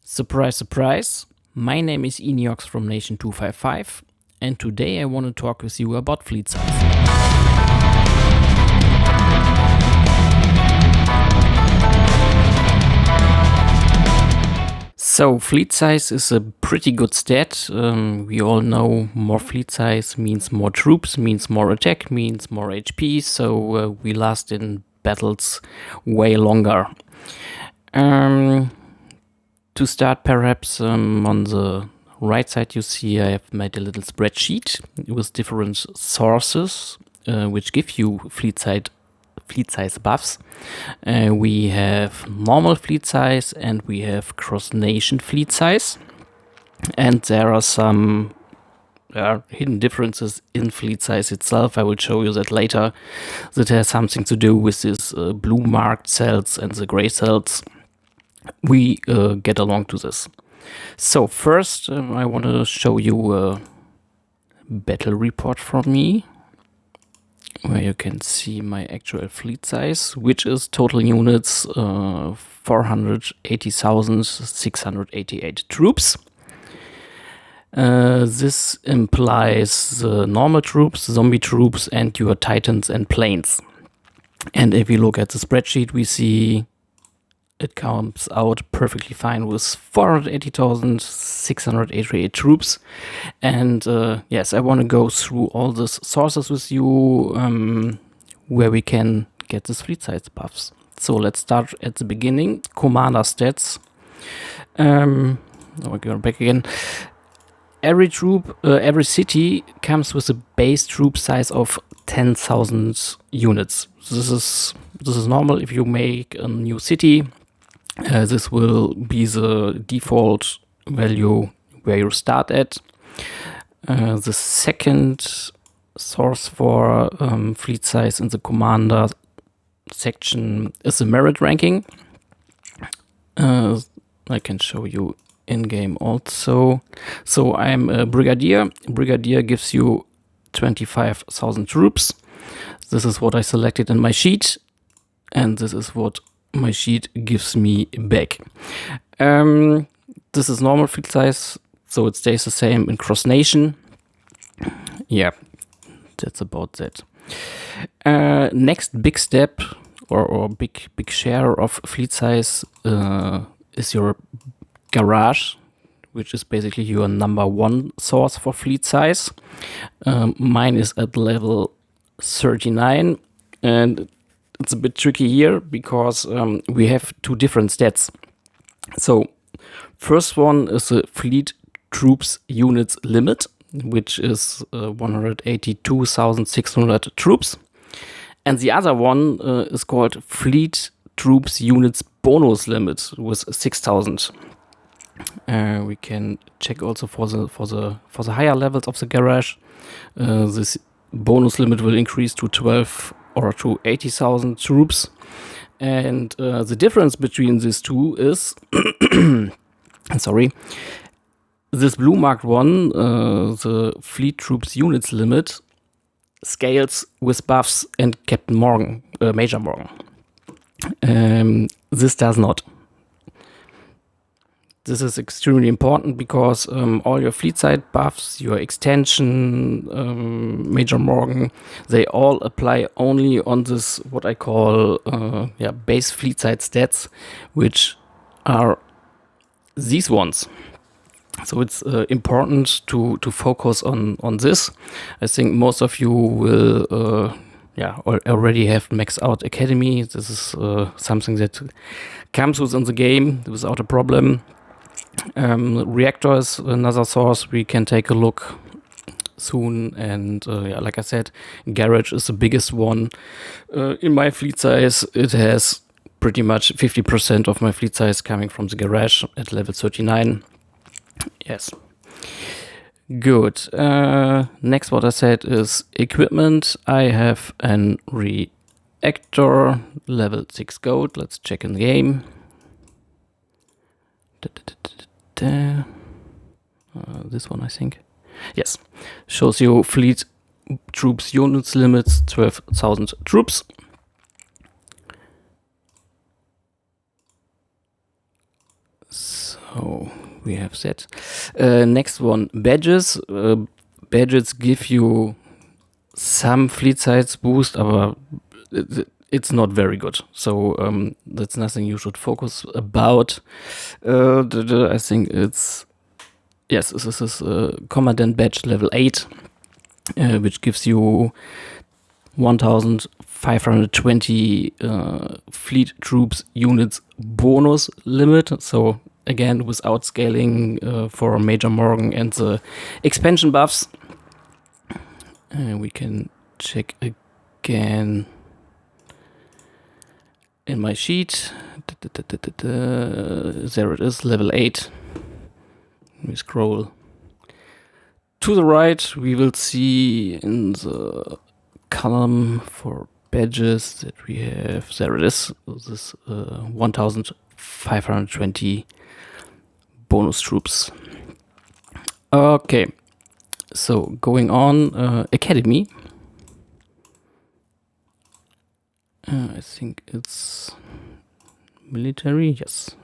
Surprise, surprise. My name is Ineohcs from Nation 255, and today I want to talk with you about Fleetsize. So Fleetsize is a pretty good stat. We all know more Fleetsize means more troops, means more attack, means more HP, so we last in battles way longer. To start, perhaps on the right side you see I have made a little spreadsheet with different sources which give you Fleetsize buffs. We have normal Fleetsize and we have cross-nation Fleetsize, and there are some hidden differences in Fleetsize itself. I will show you that later. That has something to do with these blue marked cells and the gray cells. We get along to this. So first I want to show you a battle report from me, where you can see my actual Fleetsize, which is total units 480,688 troops. This implies the normal troops, zombie troops, and your titans and planes. And if you look at the spreadsheet, we see it comes out perfectly fine with 480,688 troops. And yes, I want to go through all these sources with you where we can get this Fleetsize buffs. So let's start at the beginning. Commander stats. I'll go back again. Every troop, every city comes with a base troop size of 10,000 units. This is normal. If you make a new city, this will be the default value where you start at. The second source for Fleetsize in the commander section is the merit ranking. I can show you in-game also. So I'm a brigadier. Brigadier gives you 25,000 troops. This is what I selected in my sheet, and this is what my sheet gives me back. This is normal Fleetsize, so it stays the same in cross-nation. Yeah, that's about that. Next big step or big share of Fleetsize is your garage, which is basically your number one source for Fleetsize. Mine is at level 39, and it's a bit tricky here because we have two different stats. So first one is the fleet troops units limit, which is 182,600 troops. And the other one is called fleet troops units bonus limit with 6,000. We can check also for the higher levels of the garage. This bonus limit will increase to 12 or to 80,000 troops, and the difference between these two is sorry, this blue marked one, the fleet troops units limit, scales with buffs and Captain Morgan, Major Morgan. This does not. This is extremely important because all your Fleetsize buffs, your extension, Major Morgan, they all apply only on this, what I call base Fleetsize stats, which are these ones. So it's important to focus on this. I think most of you will already have maxed out Academy. This is something that comes within the game without a problem. Reactor is another source we can take a look soon, and like I said, garage is the biggest one. In my Fleetsize, it has pretty much 50% of my Fleetsize coming from the garage at level 39. Yes. Good. Next, what I said is equipment. I have an reactor, level 6 gold. Let's check in the game. This one, I think. Yes. Shows you fleet troops units limits 12,000 troops. So So we have that. Next one, badges. Badges give you some fleet size boost, but it's not very good. So that's nothing you should focus about. I think it's, yes, this is Commandant Badge level 8, which gives you 1520 fleet troops units bonus limit. So again, without scaling for Major Morgan and the expansion buffs. We can check again in my sheet. There it is, level 8. We scroll to the right. We will see in the column for badges that we have, there it is, this 1520 bonus troops. Okay, so going on, Academy. I think it's military, yes.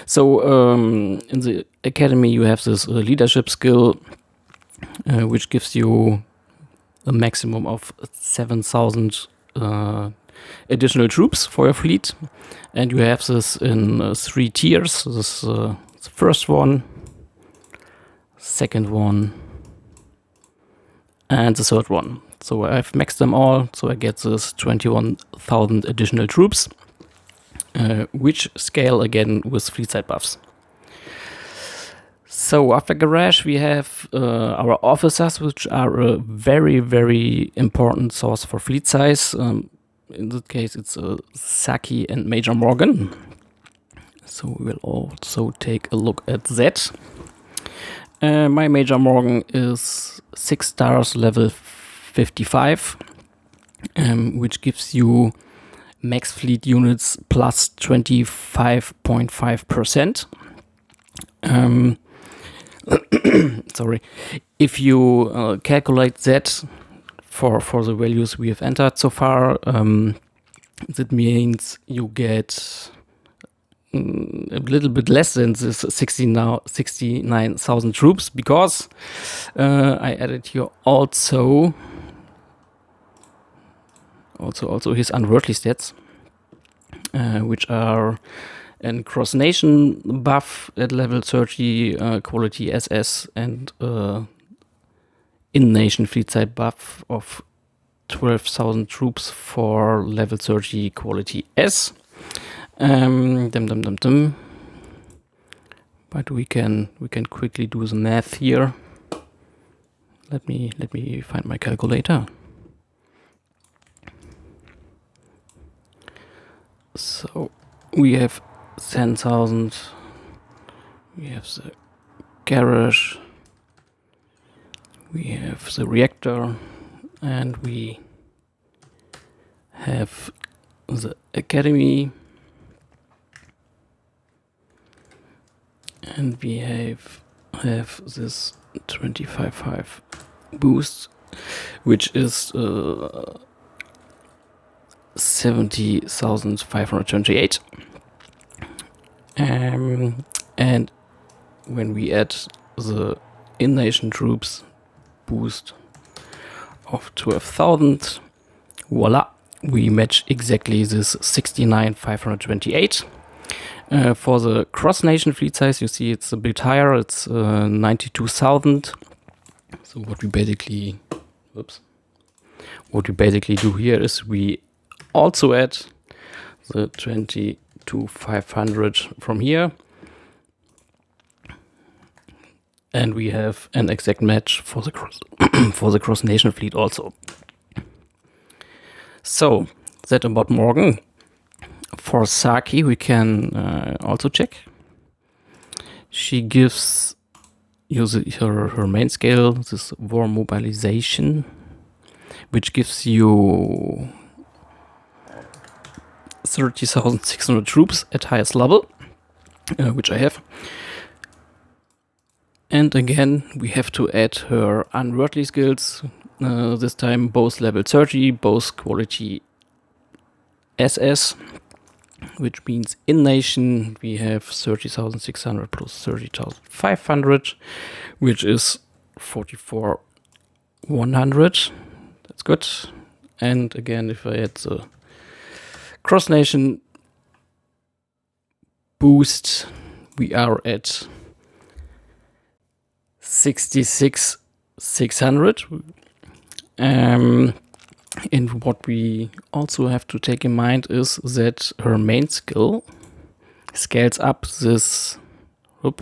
So in the Academy you have this leadership skill, which gives you a maximum of 7,000 additional troops for your fleet, and you have this in 3 tiers. This is the first one, second one, and the third one. So I've maxed them all, so I get this 21,000 additional troops, which scale again with fleet side buffs. So after Garage, we have our officers, which are a very, very important source for fleet size. In this case, it's Saki and Major Morgan. So we will also take a look at that. My Major Morgan is 6 stars, level 55, which gives you max fleet units plus 25.5%. Sorry, if you calculate that for the values we have entered so far, that means you get a little bit less than this 69,000 troops, because I added here also his unworldly stats, which are and cross-nation buff at level 30, quality SS, and in-nation fleet side buff of 12,000 troops for level 30 quality S. But we can quickly do the math here. Let me find my calculator. So we have 10,000. We have the garage. We have the reactor, and we have the academy, and we have this 25.5 boost, which is 70,528. And when we add the in-nation troops boost of 12,000, voila, we match exactly this 69,528. For the cross-nation fleet size, you see it's a bit higher. It's 92,000. So what we basically do here is we also add the 22,500 from here, and we have an exact match for the cross-nation fleet also. So that about Morgan. For Saki, we can also check. She gives you her main skill, this war mobilization, which gives you 30,600 troops at highest level, which I have. And again, we have to add her unworldly skills, this time both level 30, both quality SS. which means in nation we have 30,600 plus 30,500, which is 44,100. That's good. And again, if I add the cross nation boost, we are at 66,600. And what we also have to take in mind is that her main skill scales up this, not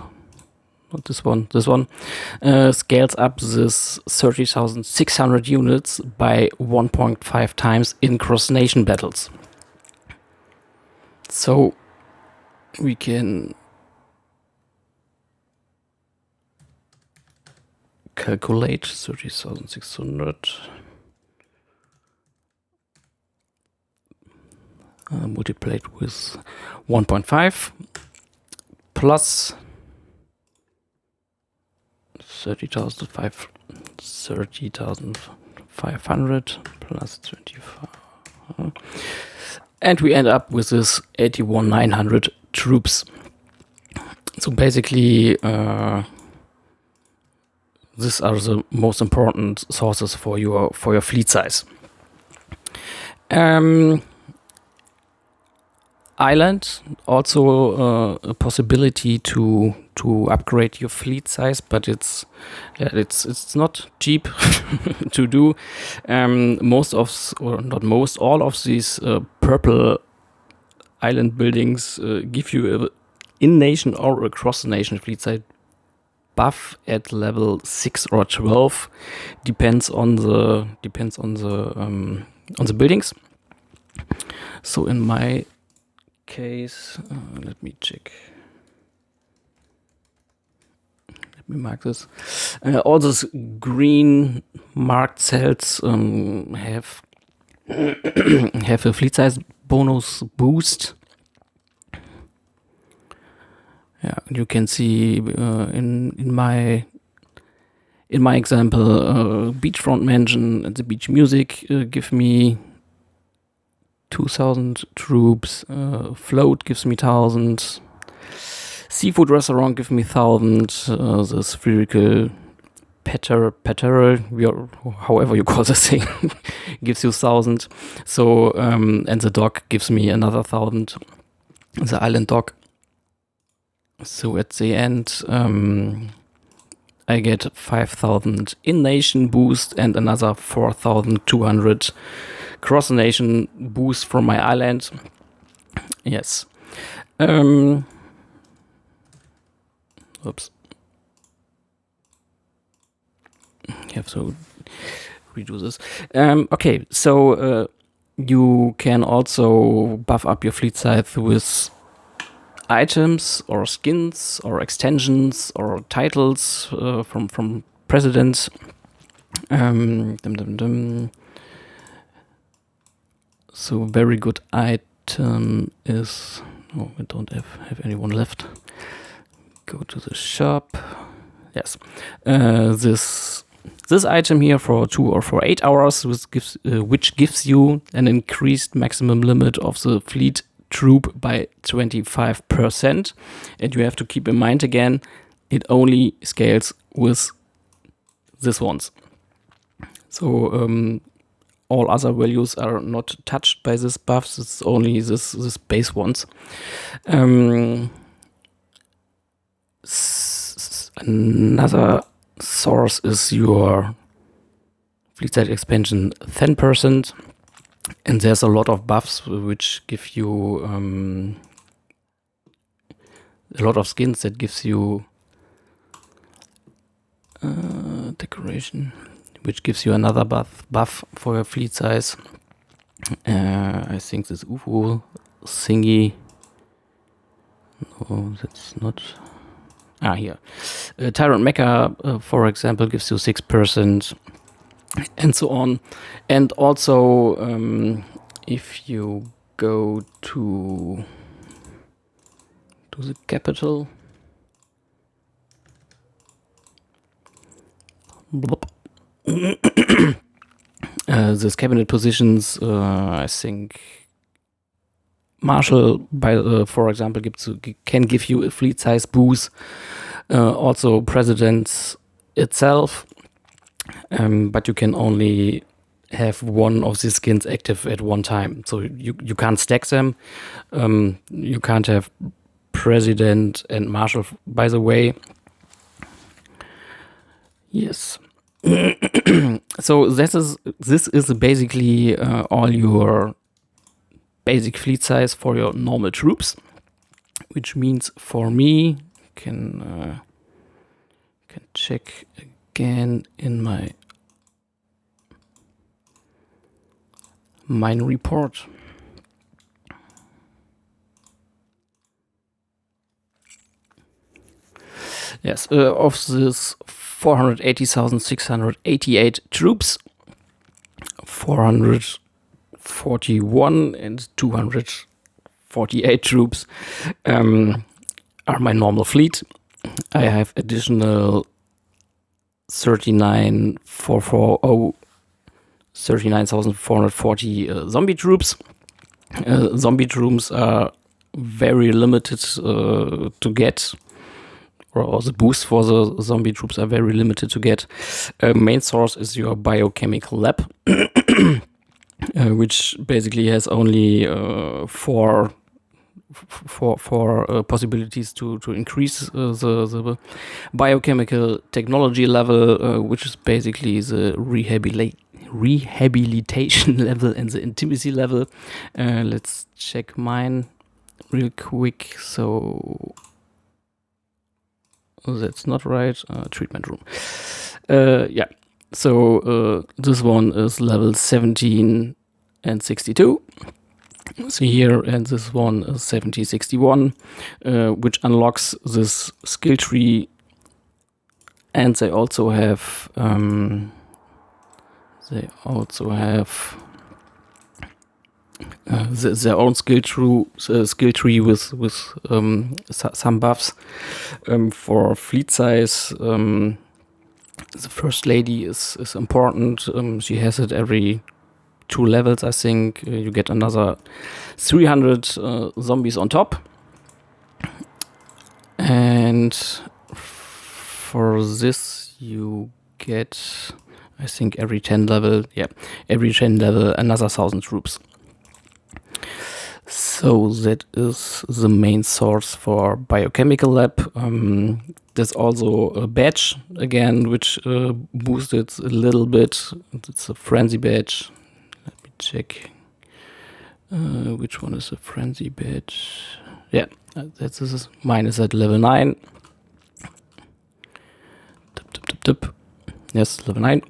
this one, scales up this 30,600 units by 1.5 times in cross-nation battles. So we can calculate 30,600 multiplied with 1.5 plus 30,500 plus 25. And we end up with this 81,900 troops. So basically, these are the most important sources for your fleet size. Island, also a possibility to upgrade your fleet size, but it's not cheap to do. All of these purple island buildings give you a in-nation or a cross-nation fleet size buff at level 6 or 12, depends on the buildings. So in my case, let me check. Let me mark this. All those green marked cells have have a fleet size bonus boost. Yeah, you can see in my example, beachfront mansion and the beach music give me 2,000 troops. Float gives me 1,000. Seafood restaurant gives me 1,000. The spherical patter, however you call this thing, gives you 1,000. So and the dock gives me another 1,000. The island dock. So at the end, I get 5,000 in-nation boost and another 4,200 cross-nation boost from my island. Yes. Oops. You have to redo this. Okay, so you can also buff up your fleet size with items or skins or extensions or titles from presidents. So very good item is, oh, I don't have anyone left. Go to the shop. Yes, this item here for 2 or for 8 hours, which gives you an increased maximum limit of the fleet troop by 25%. And you have to keep in mind again, it only scales with this ones. So all other values are not touched by this buffs. It's only this base ones. Another source is your fleet size expansion 10%. And there's a lot of buffs which give you a lot of skins that gives you decoration, which gives you another buff for your fleet size. I think this UFO thingy. No, that's not. Here. Tyrant Mecha, for example, gives you 6%. And so on. And also, if you go to the capital, this cabinet positions, I think Marshall, for example, can give you a fleet size boost. Also, President itself, but you can only have one of these skins active at one time. So you can't stack them. You can't have President and Marshall, by the way. Yes. So this is basically all your basic fleet size for your normal troops, which means for me, can check again in my mine report. Yes, of this 480,688 troops, 441 and 248 troops are my normal fleet. I have additional 39,440 zombie troops. Zombie troops are very limited to get, or the boosts for the zombie troops are very limited to get. Main source is your biochemical lab, which basically has only four possibilities to increase the biochemical technology level, which is basically the rehabilitation level and the intimacy level. Let's check mine real quick. So that's not right. Treatment room. Yeah. So this one is level 17 and 62. See here, and this one is 7061, which unlocks this skill tree. And they also have their own skill tree with some buffs. For fleet size, the first lady is important. She has it every 2 levels, I think. You get another 300 zombies on top. And for this you get, I think, every 10 level, another 1,000 troops. So that is the main source for biochemical lab. There's also a badge again, which boosted a little bit. It's a frenzy badge. Let me check which one is a frenzy badge. Yeah, mine is at level 9. Yes, level 9.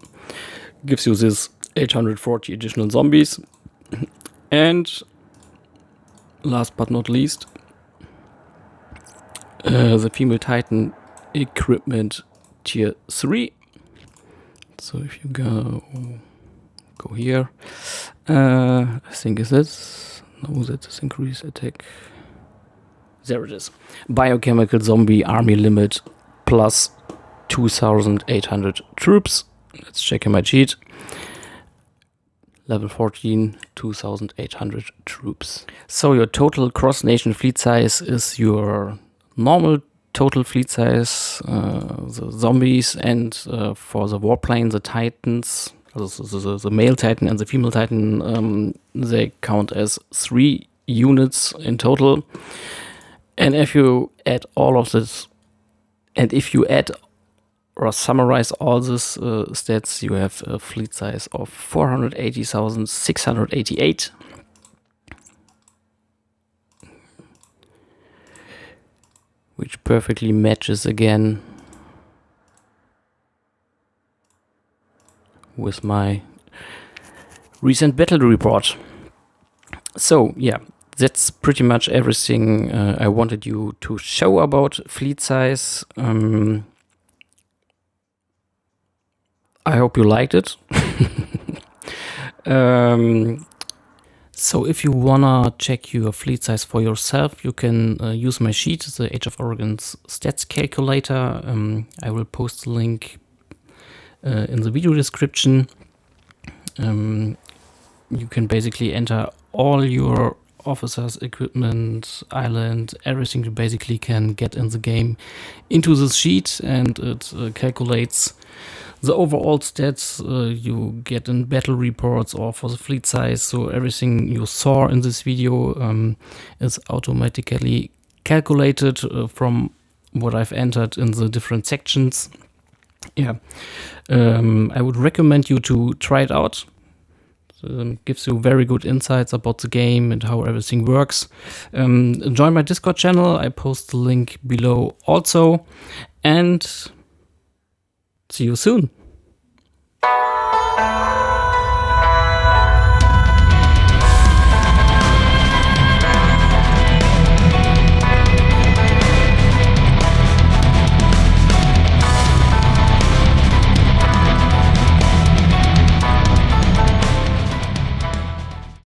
Gives you this 840 additional zombies. And last but not least, the female Titan equipment tier 3. So if you go here, I think is this. No, that is increase attack. There it is. Biochemical zombie army limit plus 2,800 troops. Let's check in my cheat. Level 14, 2,800 troops. So your total cross-nation fleet size is your normal total fleet size, the zombies, and for the warplane, the Titans, the male Titan and the female Titan, they count as 3 units in total. And if you add all of this, and if you add or summarize all these stats, you have a fleet size of 480,688. Which perfectly matches again with my recent battle report. So yeah, that's pretty much everything I wanted you to show about fleet size. I hope you liked it. So if you wanna check your fleet size for yourself, you can use my sheet, the Age of Oregon's stats calculator. I will post the link in the video description. You can basically enter all officers, equipment, island, everything you basically can get in the game into this sheet, and it calculates the overall stats you get in battle reports or for the fleet size. So everything you saw in this video is automatically calculated from what I've entered in the different sections. Yeah, I would recommend you to try it out. Gives you very good insights about the game and how everything works. Join my Discord channel. I post the link below also. And see you soon.